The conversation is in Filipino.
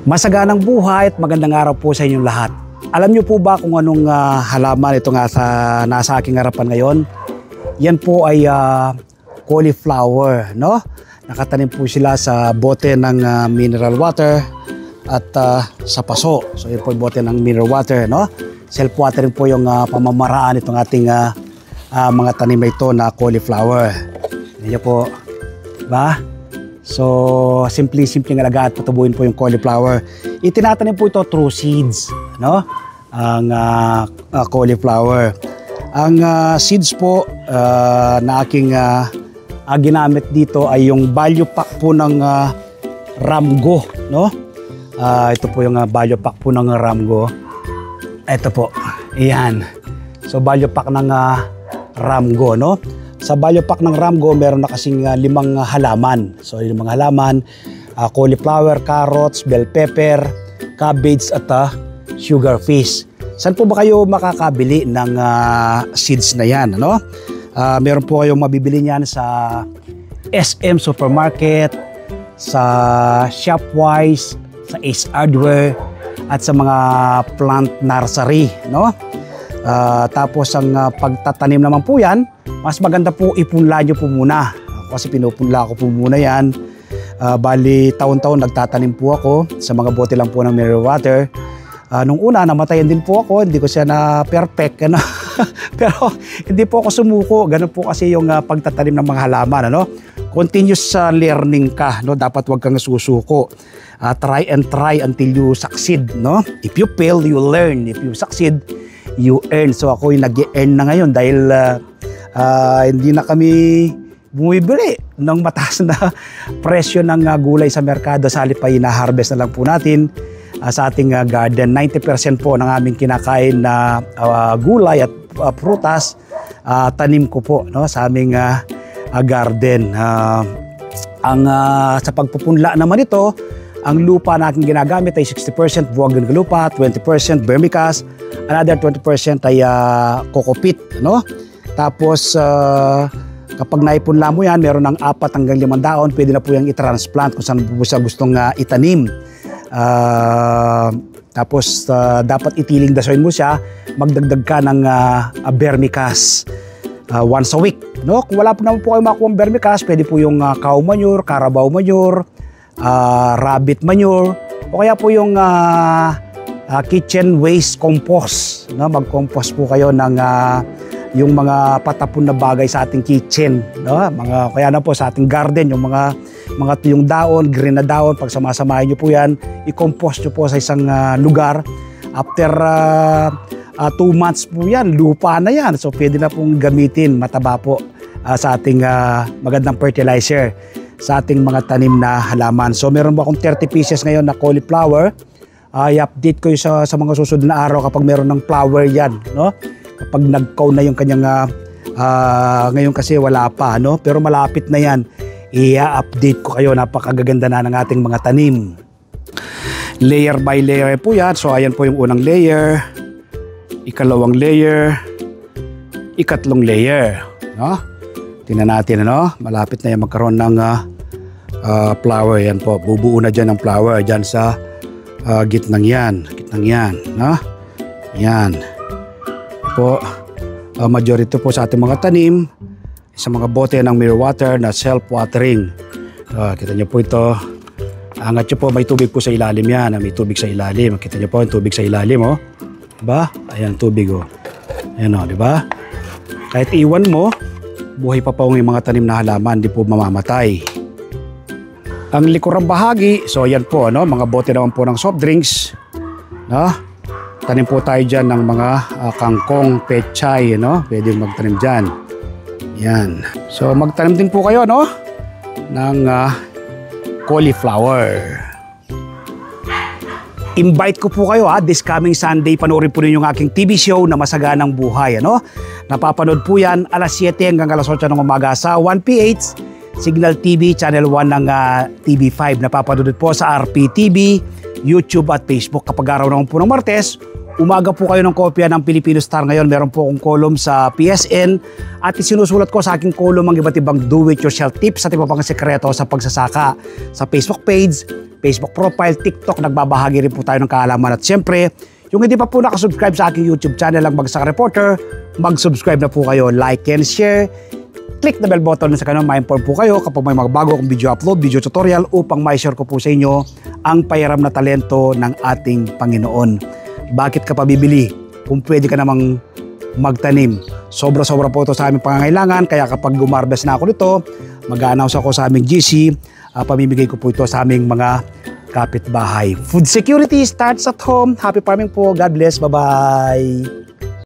Masaganang buhay at magandang araw po sa inyong lahat. Alam niyo po ba kung anong halaman ito nga nasa aking harapan ngayon? Yan po ay cauliflower, no? Nakatanim po sila sa bote ng mineral water at sa paso. So yun po yung bote ng mineral water, no? Self-watering po yung pamamaraan itong ating mga tanim na ito na cauliflower. Yan po, diba? So, simpleng alagaan at patubuin po yung cauliflower. Itinatanim po ito through seeds, no? Ang cauliflower. Ang seeds po na aking ginamit dito ay yung value pack po ng Ramgo, no? Ito po yung value pack po ng Ramgo. Ito po, iyan. So, value pack ng Ramgo, no? Sa value pack ng Ramgo, meron na kasing 5 halaman. So, yung mga halaman, cauliflower, carrots, bell pepper, cabbage at sugar fish. Saan po ba kayo makakabili ng seeds na yan? Ano? Meron po kayong mabibili niyan sa SM Supermarket, sa Shopwise, sa Ace Hardware, at sa mga plant nursery. No? Tapos ang pagtatanim naman po yan, mas maganda po ipunla nyo po muna. Kasi pinupunla ko po muna yan. Bali, taon-taon nagtatanim po ako sa mga bote lang po ng mineral water. Nung una, namatayan din po ako. Hindi ko siya na perfect. Ano? Pero hindi po ako sumuko. Ganun po kasi yung pagtatanim ng mga halaman. Ano? Continuous learning ka. No? Dapat wag kang susuko. Try and try until you succeed. No? If you fail, you learn. If you succeed, you earn. So ako yung nag-earn na ngayon dahil hindi na kami bumibili ng mataas na presyo ng gulay sa merkado. Sa halip ay na-harvest na lang po natin sa ating garden. 90% po ng aming kinakain na gulay at prutas, tanim ko po, no, sa aming garden. Sa pagpupunla naman ito, ang lupa na aking ginagamit ay 60% buwag ng lupa, 20% vermicast, another 20% ay coco peat, no? Tapos kapag naipunla mo yan, meron ng 4 hanggang 5 daon, pwede na po yung i-transplant kung saan po siya gustong itanim. Tapos dapat itiling dasoin mo siya, magdagdag ka ng vermicast once a week, no? Kung wala po naman po kayo makuha ng vermicast, pwede po yung cow manure, carabao manure, rabbit manure, o kaya po yung kitchen waste compost, no? Mag-compost po kayo ng yung mga patapon na bagay sa ating kitchen, no? Kaya na po sa ating garden, yung mga tuyong daon, green na daon, pag samasamahin nyo po yan, i-compost nyo po sa isang lugar. After 2 months po yan, lupa na yan. So pwede na pong gamitin, mataba po sa ating magandang fertilizer sa ating mga tanim na halaman. So meron po akong 30 pieces ngayon na cauliflower. I-update ko sa mga susunod na araw kapag meron ng flower yan, no? Kapag nag-cow na yung kanyang ngayon kasi wala pa, no? Pero malapit na yan. I-update ko kayo. Napakagaganda na ng ating mga tanim. Layer by layer po yan. So ayan po yung unang layer, ikalawang layer, ikatlong layer, no? Tingnan natin, ano? Malapit na yan magkaroon ng flower. Yan po. Bubuo na dyan ng flower dyan sa gitnang yan. Gitnang yan, no? Yan po, majority po sa ating mga tanim sa mga bote ng mineral water na self-watering. Kita nyo po ito. Angat nyo po, may tubig po sa ilalim yan. May tubig sa ilalim. Kita nyo po yung tubig sa ilalim, oh. Diba? Ayan, tubig, oh. Ayan, oh, diba? Kahit iwan mo, buhay pa po yung mga tanim na halaman, di po mamamatay. Ang likurang bahagi, so yan po, ano, mga bote naman po ng soft drinks, no? Tanim po tayo dyan ng mga kangkong, pechay, no? Pwede magtanim dyan. Yan. So magtanim din po kayo, no? Ng cauliflower. Invite ko po kayo this coming Sunday, panoorin po ninyo yung aking TV show na Masaganang Buhay, ano? Napapanood po yan alas 7 hanggang alas 8 ng umaga sa 1PH, Signal TV, Channel 1 ng TV5. Napapanood po sa RPTV, YouTube at Facebook. Kapag araw naman po ng Martes, umaga po kayo ng kopya ng Filipino Star ngayon. Meron po akong column sa PSN at isinusulat ko sa aking column ang iba't ibang do-it-yourself tips at iba pang sekreto sa pagsasaka. Sa Facebook page, Facebook profile, TikTok, nagbabahagi rin po tayo ng kaalaman. At syempre, yung hindi pa po nakasubscribe sa aking YouTube channel ang Bagsak Reporter, mag-subscribe na po kayo, like and share. Click the bell button sa kanon, ma-inform po kayo kapag may mga bago akong video upload, video tutorial upang ma-share ko po sa inyo ang payaram na talento ng ating Panginoon. Bakit ka pa bibili kung pwede ka namang magtanim? Sobra-sobra po ito sa aming pangangailangan, kaya kapag gumarbest na ako nito, mag-a-announce ako sa aming GC, pamimigay ko po ito sa aming mga kapitbahay. Food security starts at home. Happy farming po. God bless. Bye-bye.